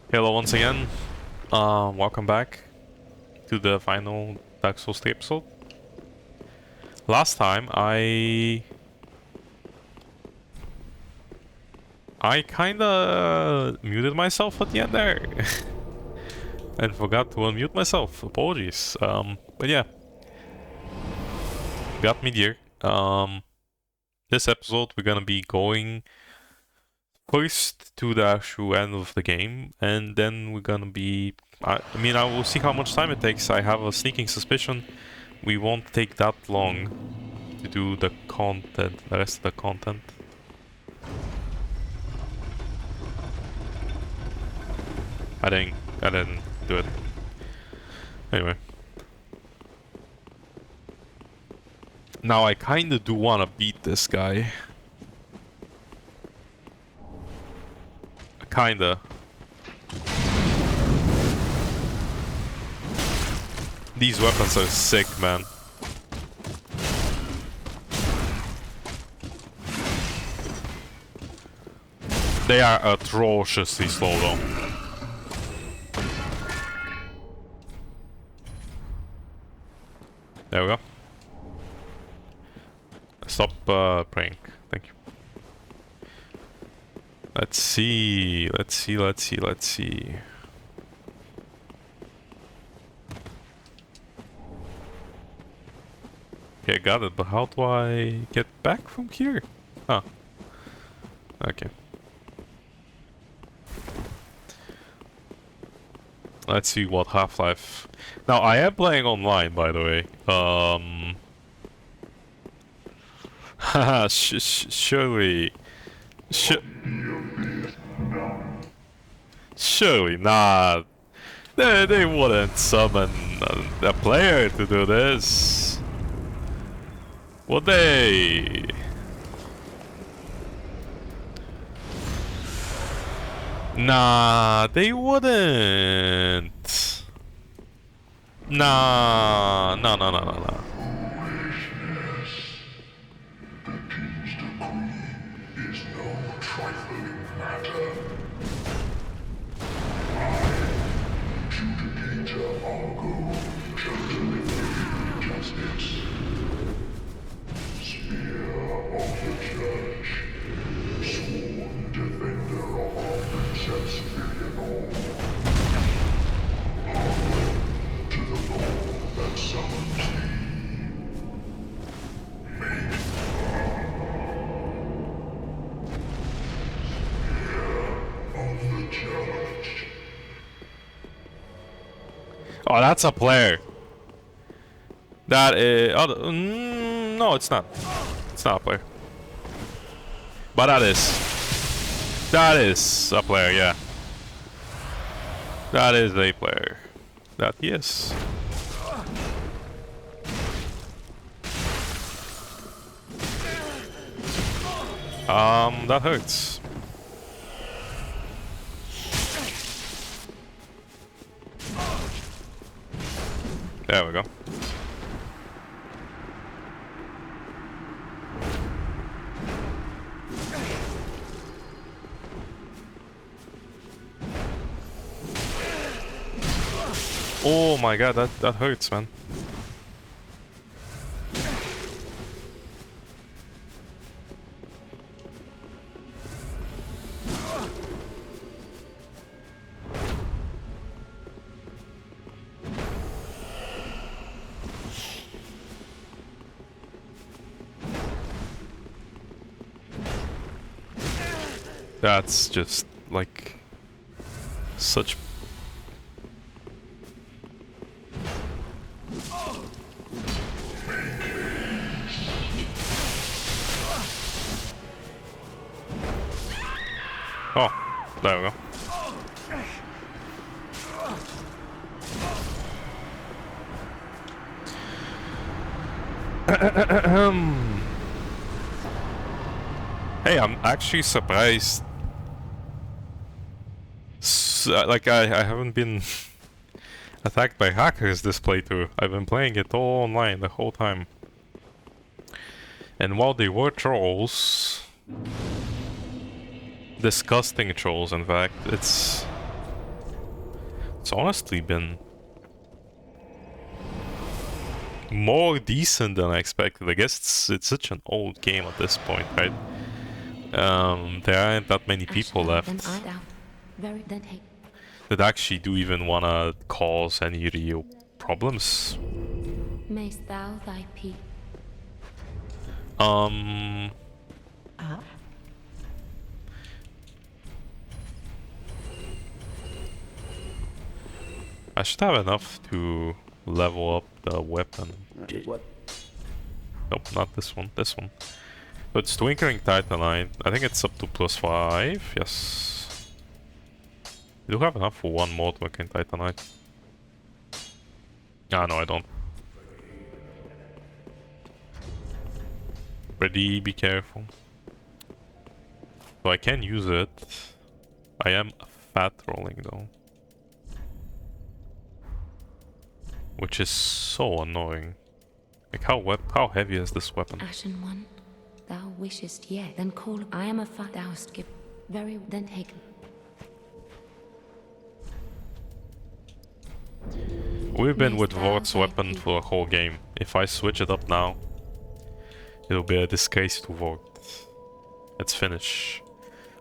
Hello once again. Welcome back to the final Dark Souls 3 episode. Last time I kinda muted myself at the end there and forgot to unmute myself. Apologies. But yeah, got me here. This episode we're gonna be going first to the actual end of the game, and then we're gonna be. I will see how much time it takes. I have a sneaking suspicion we won't take that long to do the content, the rest of the content. I didn't do it. Anyway. Now I kinda do wanna beat this guy. Kinda. These weapons are sick, man. They are atrociously slow though. There we go. Stop praying. Thank you. Let's see. Okay, got it, but how do I get back from here? Oh. Okay. Let's see what Half-Life... Now, I am playing online, by the way. Haha, surely... Surely not. They wouldn't summon a player to do this. Would they? Nah, they wouldn't. Nah, no. Oh, that's a player. That is... Oh, no, it's not. It's not a player. But that is. That is a player, yeah. That is a player. That he is. That hurts. There we go. Oh my god, that hurts, man. That's just like such. Oh, there we go. Hey, I'm actually surprised. Like, I haven't been attacked by hackers this playthrough. I've been playing it all online the whole time. And while they were trolls... disgusting trolls, in fact, it's... It's honestly been more decent than I expected. I guess it's such an old game at this point, right? There aren't that many people left that actually do even wanna cause any real problems. Mayst thou thy peace. I should have enough to level up the weapon. What? Nope, not this one, this one. So it's Twinkling Titanite. I think it's up to +5, yes. I do have enough for one more Twinkling Titanite. Ah, no, I don't. Ready, be careful. So I can use it. I am fat rolling though. Which is so annoying. Like how heavy is this weapon? Ashen one, thou wishest yet, then call. I am a fat thou'st give. Very then take. We've been with Mayst thou Vort's thy weapon peace. for a whole game. If I switch it up now, it'll be a disgrace to Vort. Let's finish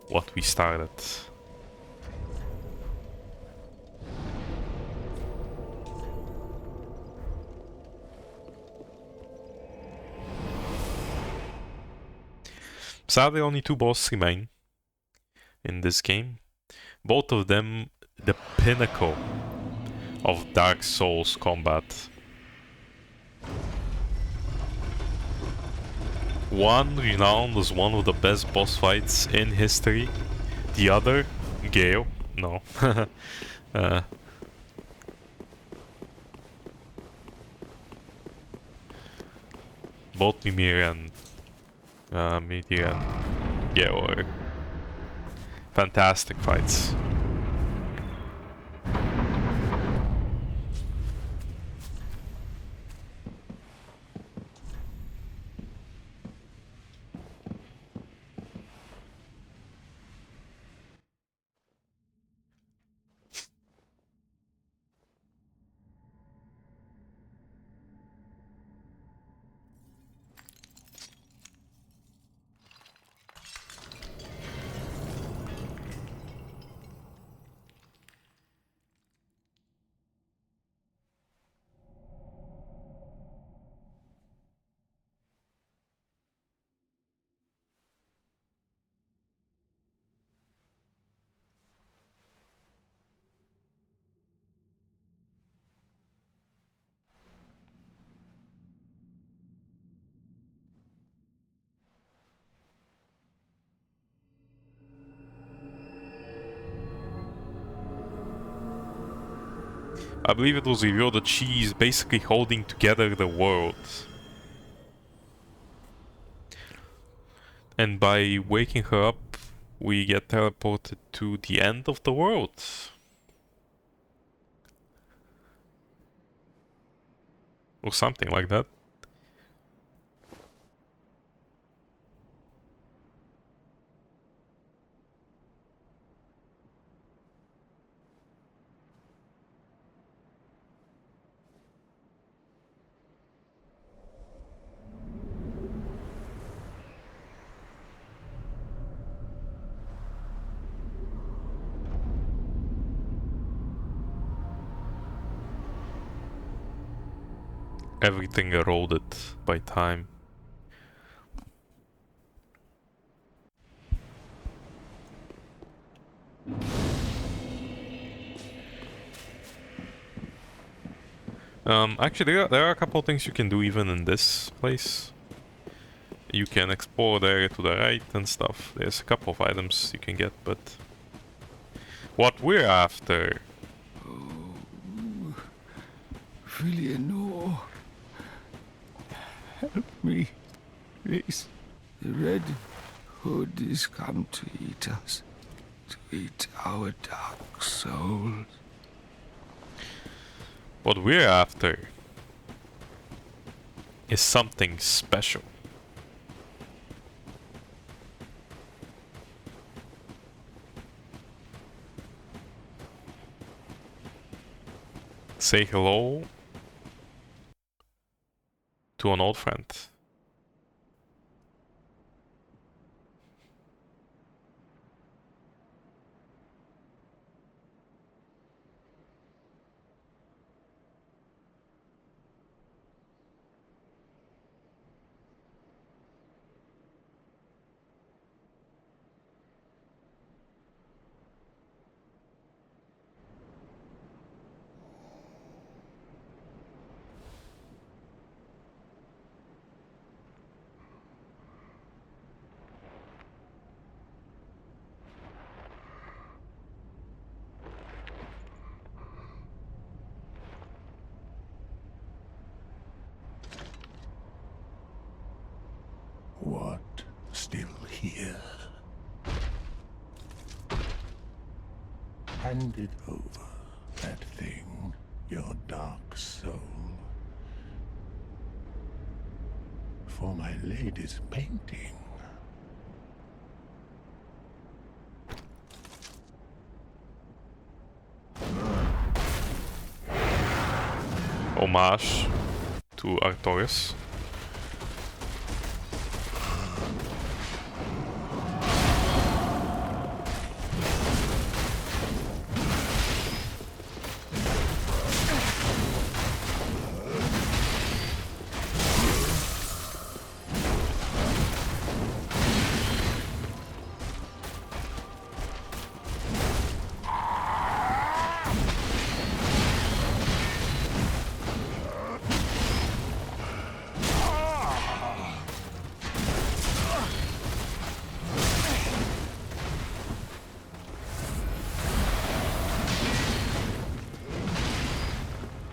what we started. Sadly, only 2 bosses remain in this game. Both of them the pinnacle of Dark Souls combat. One renowned as one of the best boss fights in history. The other, Gale. No. Both Mimir and Gale are fantastic fights. I believe it was revealed that she is basically holding together the world. And by waking her up, we get teleported to the end of the world. Or something like that. Everything eroded by time. Actually, there are a couple of things you can do even in this place. You can explore the area to the right and stuff. There's a couple of items you can get, but what we're after. Eleanor, help me, please. The Red Hood is come to eat us, to eat our dark souls. What we're after is something special. say hello to an old friend. What? Still here? Hand it over, that thing, your dark soul. For my lady's painting. Homage to Artorias.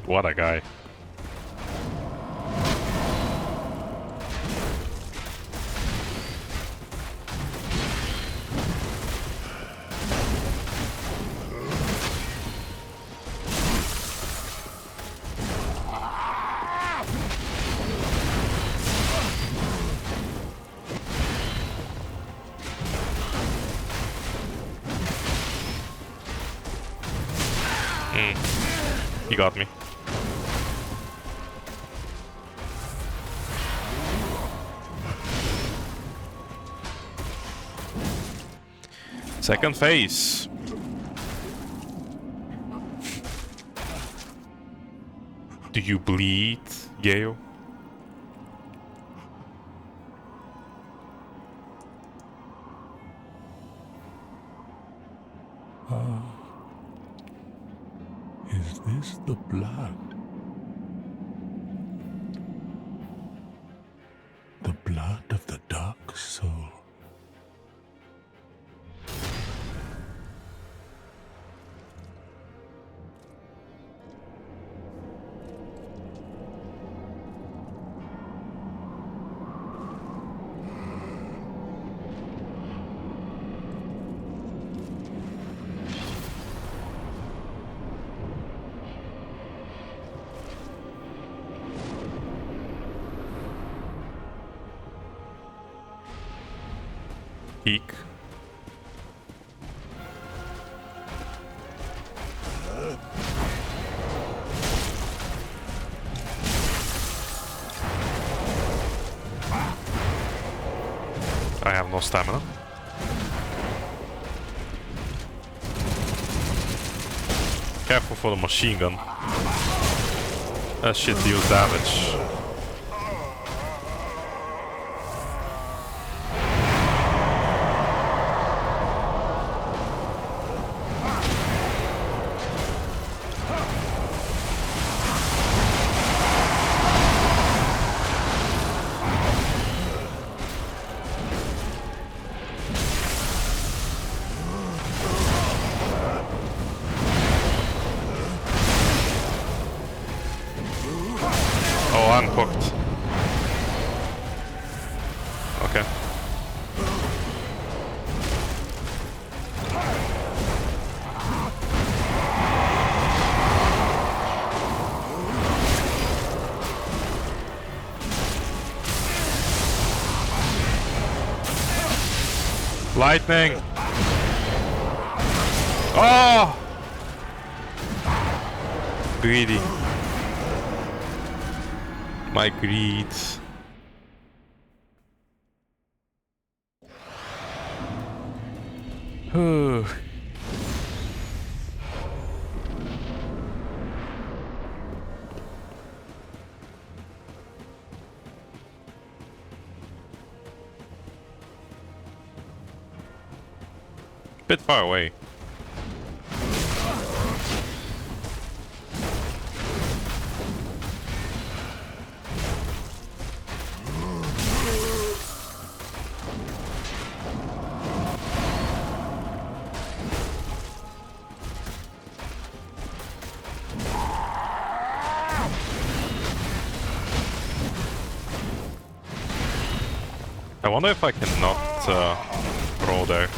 What a guy. He got me. Second phase. Do you bleed, Gale? Is this the blood? The blood of the dark soul. Peek. I have no stamina. Careful for the machine gun. That shit deals damage. Oh, I'm hooked. Okay. Lightning! Oh! greedy. My greed. Bit far away. I wonder if I can not throw there.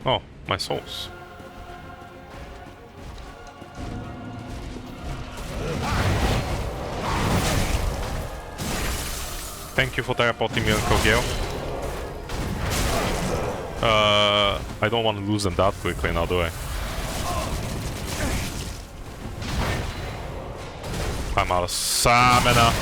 Oh, my souls. Thank you for teleporting me, Uncle Gale. I don't want to lose them that quickly now, do I? I'm out of stamina.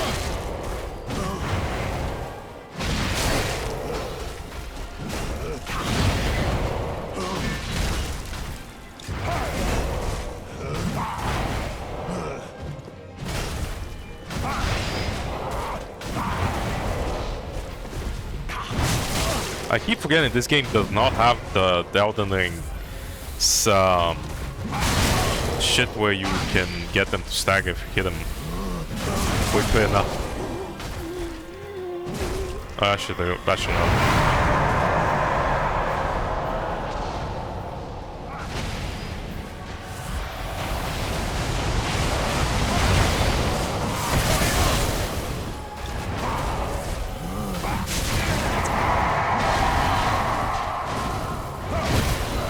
I keep forgetting this game does not have the Elden Ring shit where you can get them to stagger if you hit them quickly enough. I should know.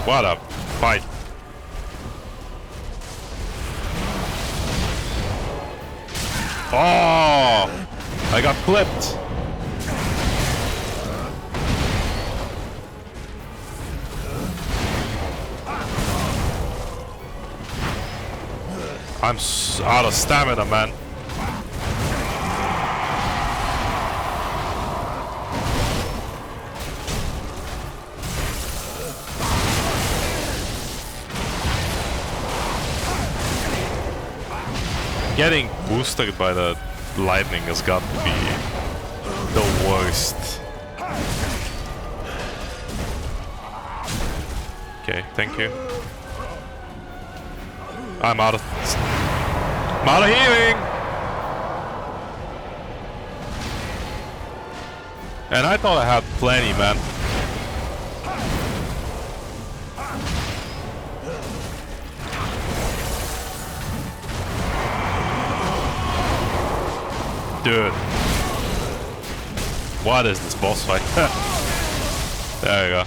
What a fight. Oh! I got clipped. I'm out of stamina, man. Getting boosted by the lightning has got to be the worst. Okay, thank you. I'm out of healing! And I thought I had plenty, man. Dude. What is this boss fight? There you go.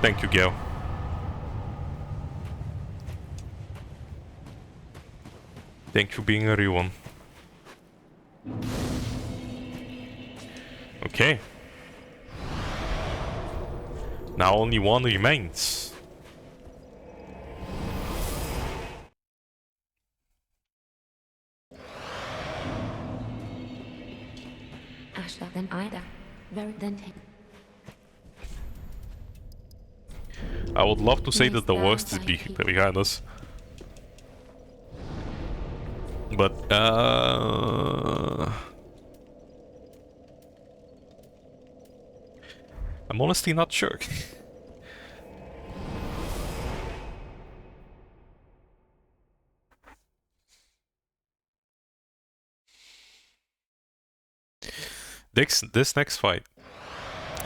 Thank you, Gil. Thank you for being a real one. Okay. Now only one remains. Asha, then Ida. Very then take. I would love to say that the worst is behind us. But, I'm honestly not sure. This next fight,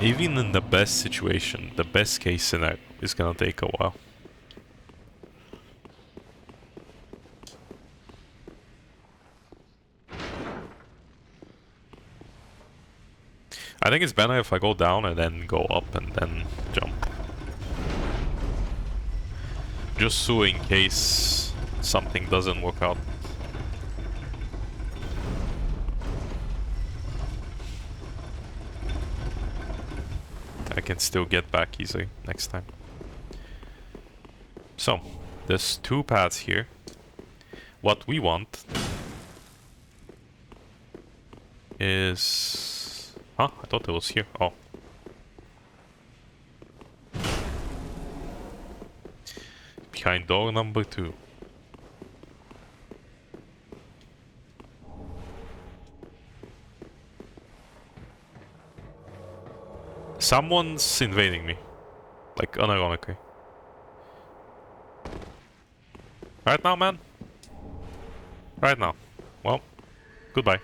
even in the best situation, the best case scenario, is gonna take a while. I think it's better if I go down and then go up and then jump. Just so in case something doesn't work out. I can still get back easily next time. So, there's 2 paths here. What we want is... Huh? I thought it was here. Oh. Behind door number 2. Someone's invading me. Like, unironically. Right now, man? Right now. Well, goodbye.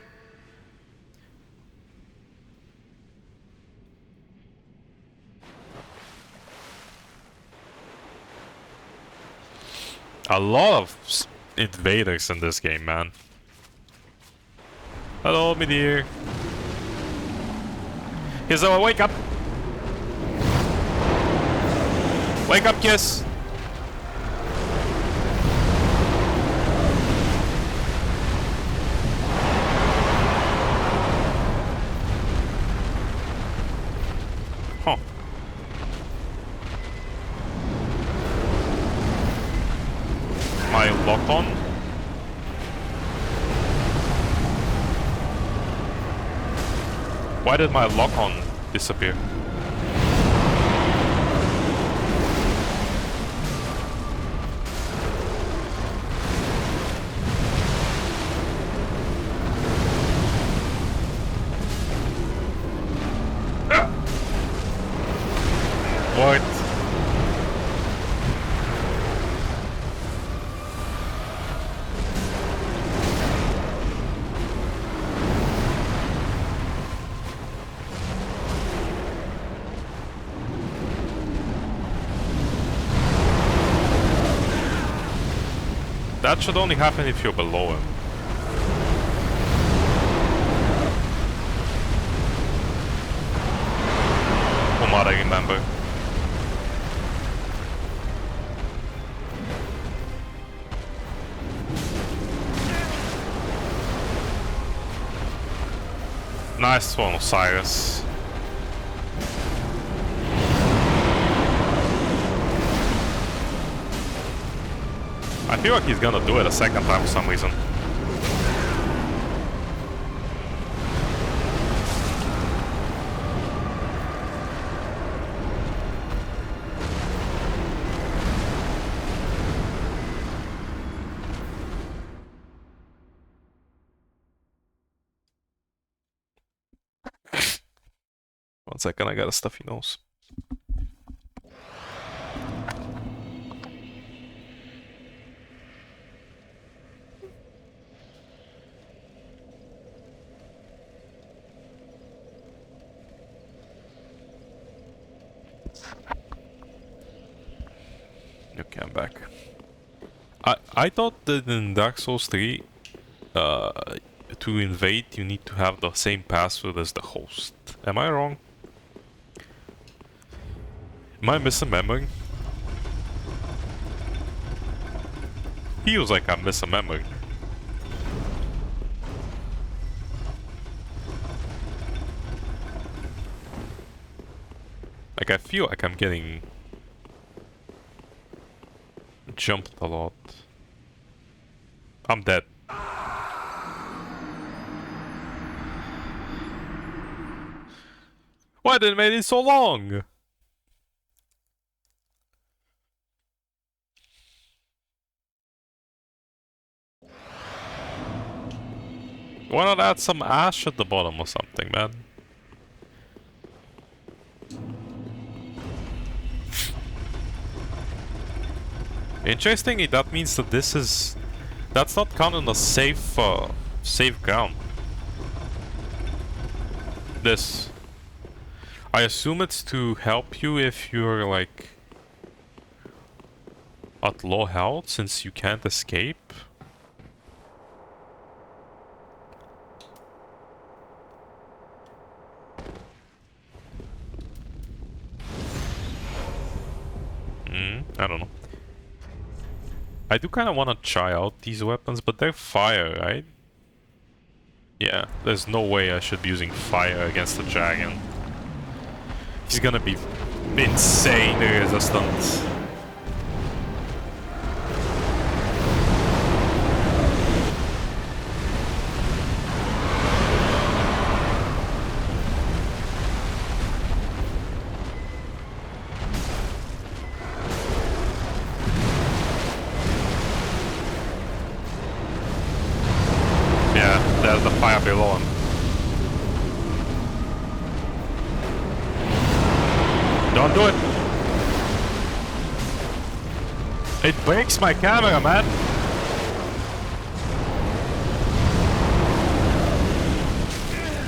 A lot of invaders in this game, man. Hello, me dear. Here's a wake up. Wake up, kiss. Huh. My lock on. Why did my lock on disappear? What? That should only happen if you're below him. From what I remember. Nice one, Osiris. I feel like he's gonna do it a second time for some reason. One second, I got a stuffy nose. Okay, I'm back. I thought that in Dark Souls 3, to invade you need to have the same password as the host. Am I wrong? Am I misremembering? Feels like I'm misremembering. Like I feel like I'm getting jumped a lot. I'm dead. Why did it make it so long? Why not add some ash at the bottom or something, man? Interestingly, that means that this is... That's not counted as safe ground. This. I assume it's to help you if you're like at low health, since you can't escape. I don't know. I do kind of want to try out these weapons, but they're fire, right? Yeah, there's no way I should be using fire against the dragon. He's gonna be insanely resistant. There's the fire below him. Don't do it! It breaks my camera, man!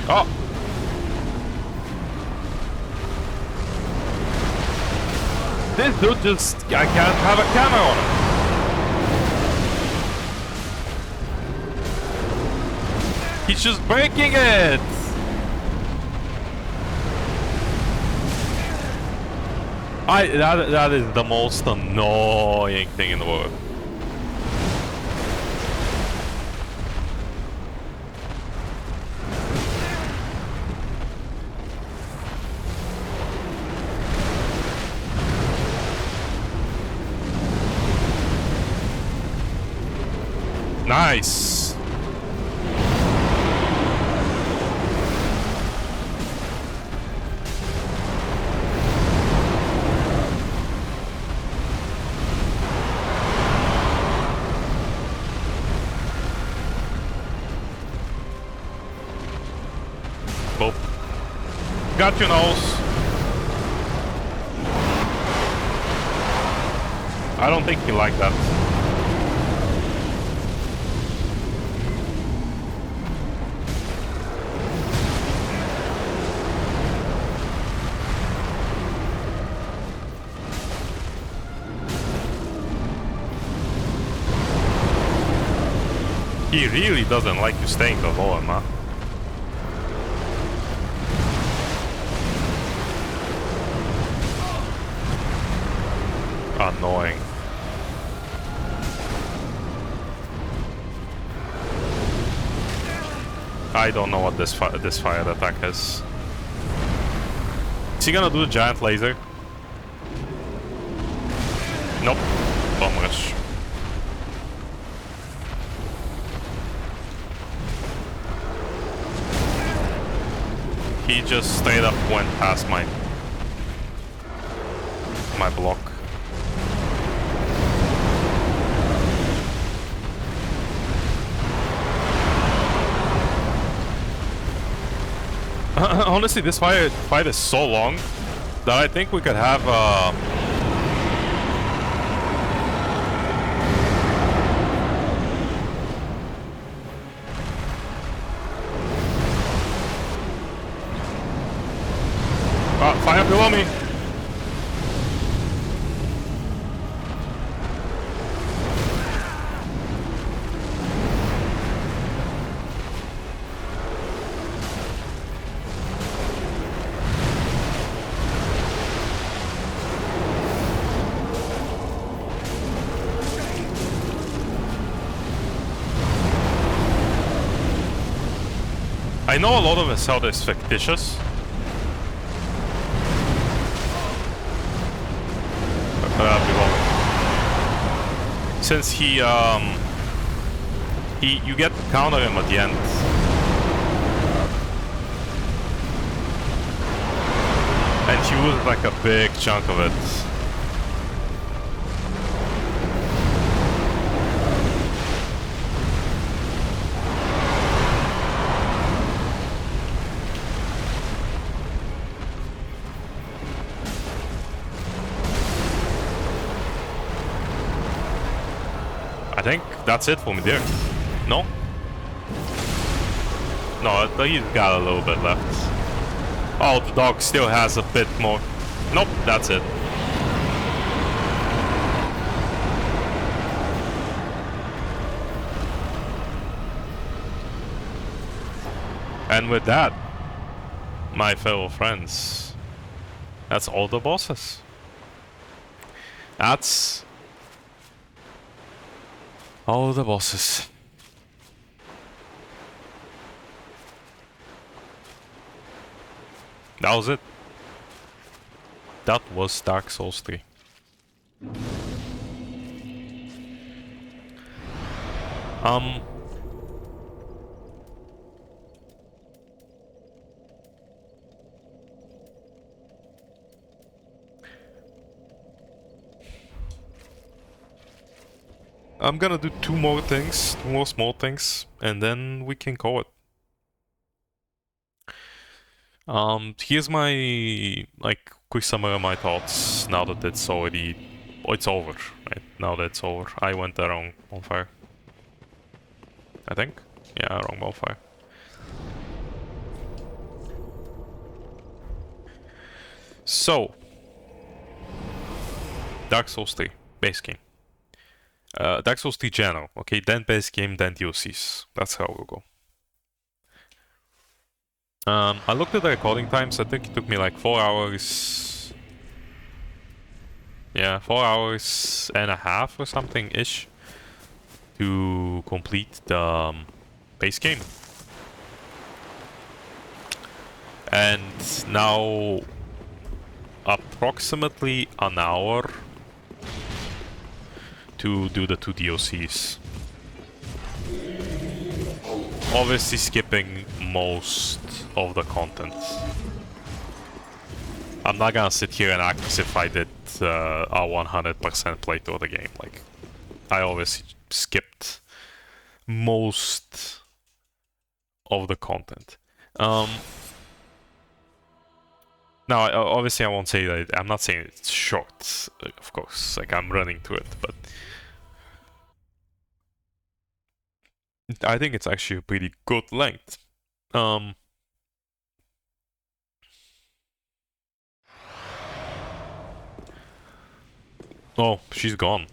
Oh! This dude just... I can't have a camera on him! He's just breaking it! That is the most annoying thing in the world. Nice! Boop. Got your nose. I don't think he liked that. He really doesn't like you staying below him, huh? Annoying. I don't know what this fire attack is. Is he gonna do the giant laser? Nope. Bomb rush. He just straight up went past my block. Honestly, this fight is so long that I think we could have fire below me. I know a lot of his health is fictitious. Since you get to counter him at the end. And he was like a big chunk of it. I think that's it for me there. No? No, he's got a little bit left. Oh, the dog still has a bit more. Nope, that's it. And with that, my fellow friends, that's all the bosses. That's all the bosses. That was it. That was Dark Souls 3. I'm gonna do two more small things, and then we can call it. Here's my, like, quick summary of my thoughts now that it's already... Oh, it's over, right? Now that it's over. I went the wrong bonfire. I think? Yeah, wrong bonfire. So... Dark Souls 3, base game. Dark Souls 3 general, okay? Then base game, then DLCs. That's how we'll go. I looked at the recording times. I think it took me like 4 hours. Yeah, 4 hours and a half or something ish to complete the base game. And now approximately an hour to do the 2 DLCs. Obviously skipping most of the content. I'm not gonna sit here and act as if I did a 100% playthrough of the game. Like, I obviously skipped most of the content. Now, obviously I won't say that, I'm not saying it's short, of course, like I'm running through it, but I think it's actually a pretty good length. Oh, she's gone.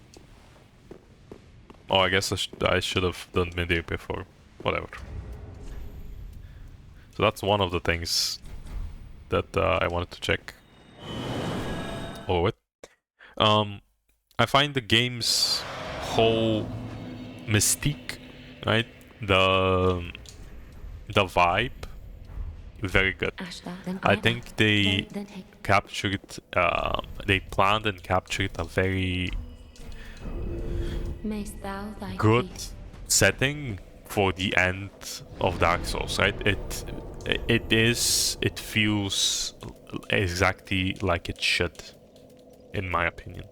Oh, I guess I should have done mid-air before. Whatever. So that's one of the things that I wanted to check. Oh, it. I find the game's whole mystique, right? The vibe, very good. I think they captured, they planned and captured a very good setting for the end of Dark Souls, right? It feels exactly like it should, in my opinion.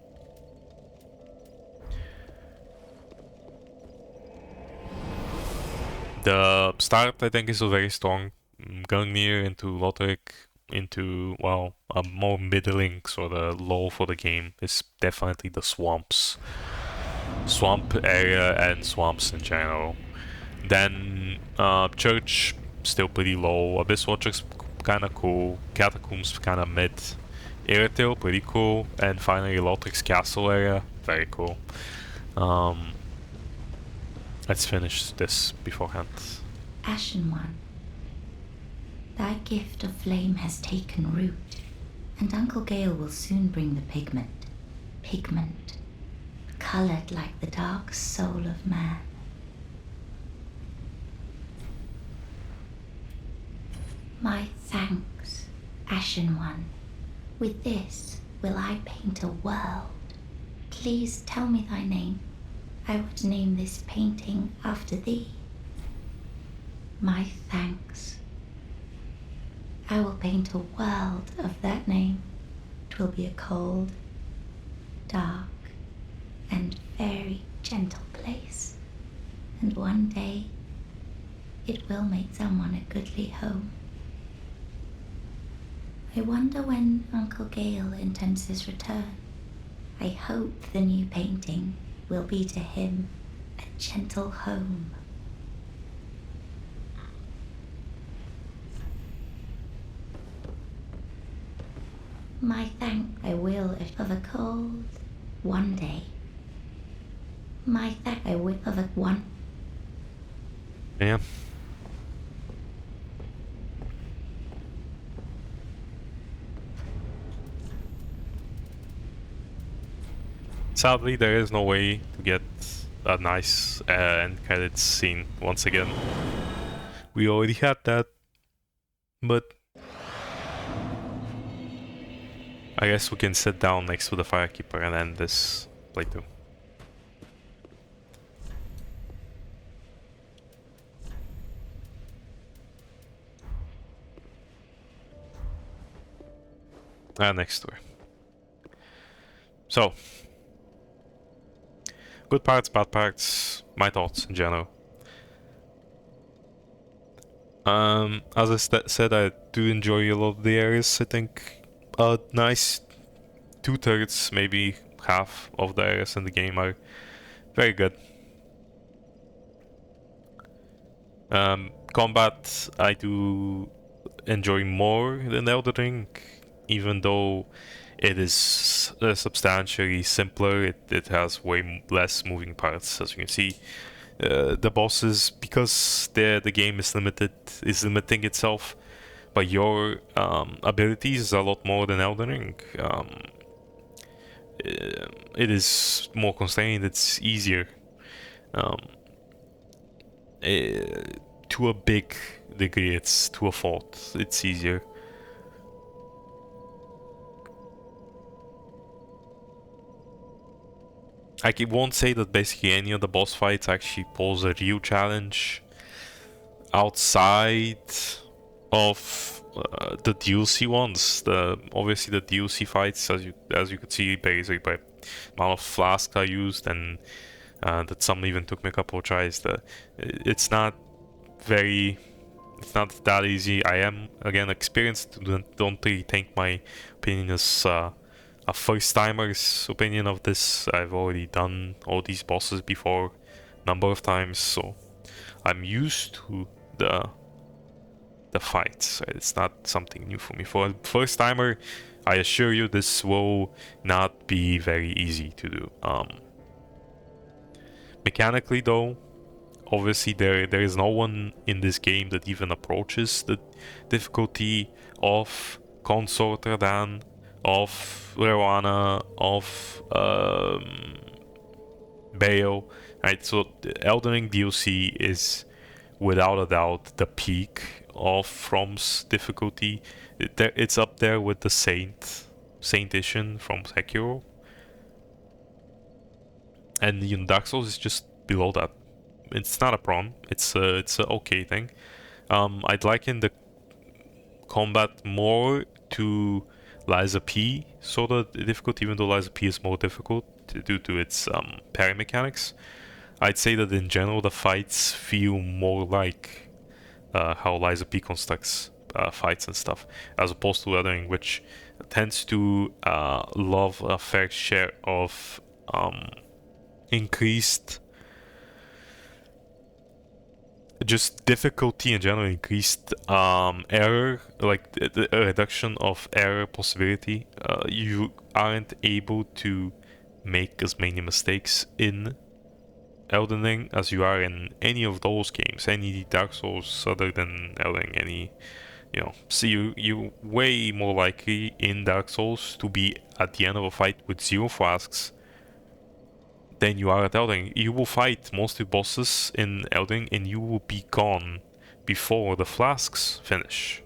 The start, I think, is very strong. Gungnir into Lothric, into, well, a more middling sort of low for the game is definitely the swamps. Swamp area and swamps in general. Then Church, still pretty low. Abyss Watcher's kinda cool. Catacombs kinda mid. Irritil, pretty cool. And finally Lothric's castle area, very cool. Let's finish this beforehand. Ashen One, thy gift of flame has taken root, and Uncle Gale will soon bring the pigment. Pigment, colored like the dark soul of man. My thanks, Ashen One. With this will I paint a world. Please tell me thy name. I would name this painting after thee. My thanks. I will paint a world of that name. 'Twill be a cold, dark, and very gentle place. And one day, it will make someone a goodly home. I wonder when Uncle Gale intends his return. I hope the new painting will be to him a gentle home. My thank I will of a cold one day. My thank I will of a one. Yeah. Sadly, there is no way to get a nice end credits scene once again. We already had that, but I guess we can sit down next to the Firekeeper and end this playthrough. Next to her. So, good parts, bad parts, my thoughts in general. As I said, I do enjoy a lot of the areas. I think a nice 2/3, maybe half of the areas in the game are very good. Combat, I do enjoy more than Elden Ring, even though it is substantially simpler. It has way less moving parts, as you can see. The bosses, because the game is limiting itself by your abilities, is a lot more than Elden Ring. It is more constrained. It's easier. To a big degree, it's to a fault. It's easier. I won't say that basically any of the boss fights actually pose a real challenge outside of the DLC ones. Obviously the DLC fights, as you could see, basically by amount of flasks I used, and that some even took me a couple of tries. It's not that easy. I am again experienced. Don't really think my opinion is a first timer's opinion of this. I've already done all these bosses before a number of times, so I'm used to the fights. It's not something new for me. For a first timer, I assure you this will not be very easy to do. Mechanically though, obviously there is no one in this game that even approaches the difficulty of Consort Radan, of Rowana, of Bayo, right? So the Elden Ring DLC is without a doubt the peak of From's difficulty. It's up there with the Saint Edition from Sekiro, and Dark Souls is just below that. It's not a problem. It's a okay thing. I'd liken the combat more to Liza P sort of difficult, even though Liza P is more difficult due to its parry mechanics. I'd say that in general the fights feel more like how Liza P constructs fights and stuff, as opposed to Elden Ring, which tends to love a fair share of increased just difficulty in general, increased error, like the reduction of error possibility. You aren't able to make as many mistakes in Elden Ring as you are in any of those games, any Dark Souls other than Elden Ring, any, so you way more likely in Dark Souls to be at the end of a fight with 0 flasks than you are at Elden Ring. You will fight most of the bosses in Elden Ring and you will be gone before the flasks finish.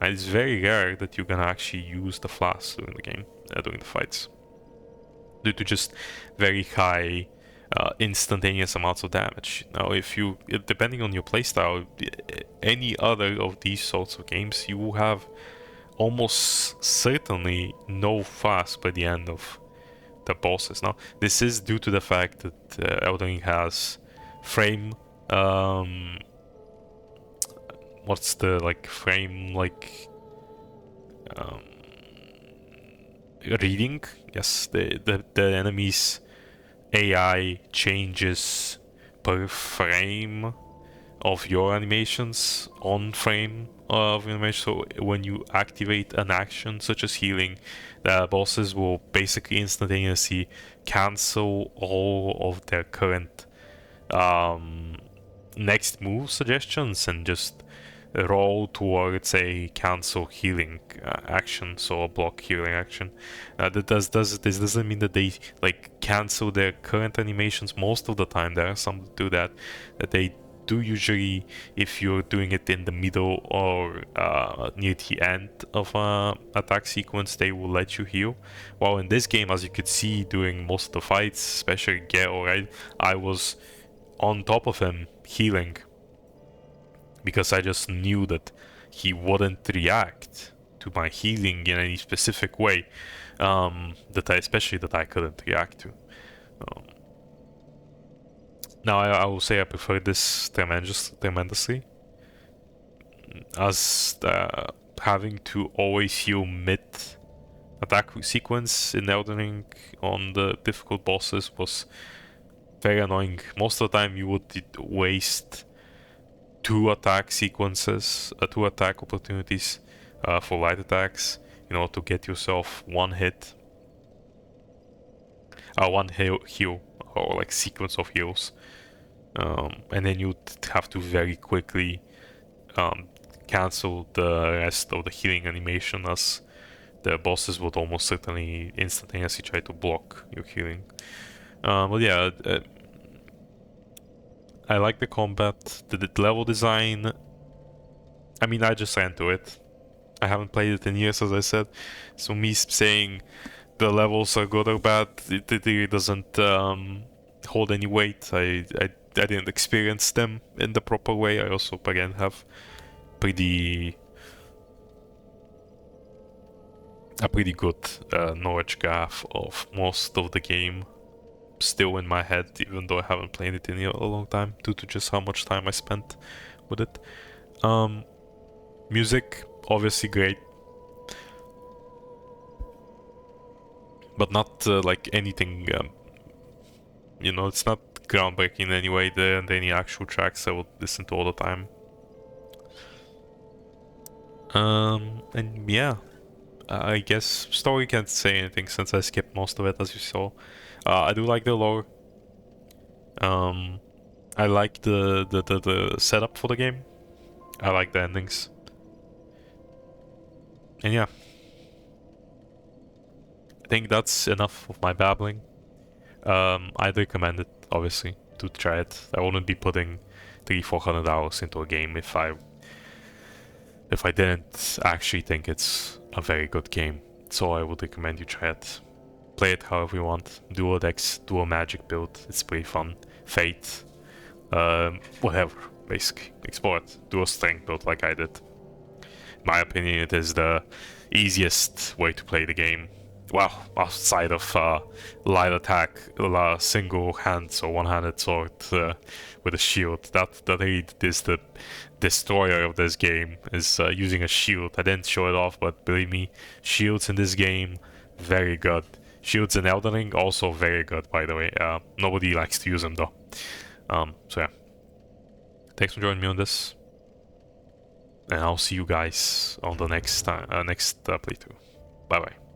And it's very rare that you're gonna actually use the flasks during the game, during the fights, due to just very high instantaneous amounts of damage. Now, depending on your playstyle, any other of these sorts of games, you will have almost certainly no flask by the end of the bosses. Now, this is due to the fact that Elden Ring has frame. What's the frame reading? Yes, the enemy's AI changes per frame of your animations on frame of animation. So when you activate an action such as healing, the bosses will basically instantaneously cancel all of their current next move suggestions and just roll towards a cancel healing action, so a block healing action. This doesn't mean that they like cancel their current animations most of the time. There are some that do that they do usually if you're doing it in the middle or near the end of an attack sequence. They will let you heal. While in this game, as you could see during most of the fights, especially Gero, right, I was on top of him healing because I just knew that he wouldn't react to my healing in any specific way, especially that I couldn't react to. Now I will say I prefer this tremendously, as having to always heal mid attack sequence in Elden Ring on the difficult bosses was very annoying. Most of the time you would waste two attack opportunities for light attacks in order to get yourself one heal, or like sequence of heals, and then you'd have to very quickly cancel the rest of the healing animation, as the bosses would almost certainly instantaneously try to block your healing. But yeah, I like the combat, the level design. I mean, I just ran to it. I haven't played it in years, as I said, so me saying the levels are good or bad, it really doesn't hold any weight. I didn't experience them in the proper way. I also, again, have a pretty good knowledge graph of most of the game still in my head, even though I haven't played it in a long time, due to just how much time I spent with it. Music, obviously great, but not like anything, it's not groundbreaking in any way. There aren't any actual tracks I would listen to all the time. And yeah, I guess story can't say anything since I skipped most of it, as you saw. I do like the lore. I like the setup for the game. I like the endings. And yeah, I think that's enough of my babbling. I'd recommend it, obviously, to try it. I wouldn't be putting 300-400 hours into a game if I didn't actually think it's a very good game. So I would recommend you try it. Play it however you want. Dual decks, dual magic build. It's pretty fun. Fate, whatever, basically. Explore it. Dual strength build like I did. In my opinion, it is the easiest way to play the game. Well, outside of light attack, single hand, so one-handed sword with a shield. That really is the destroyer of this game, is using a shield. I didn't show it off, but believe me, shields in this game, very good. Shields in Elden Ring, also very good, by the way. Nobody likes to use them though. So yeah, thanks for joining me on this, and I'll see you guys on the next playthrough. Bye bye.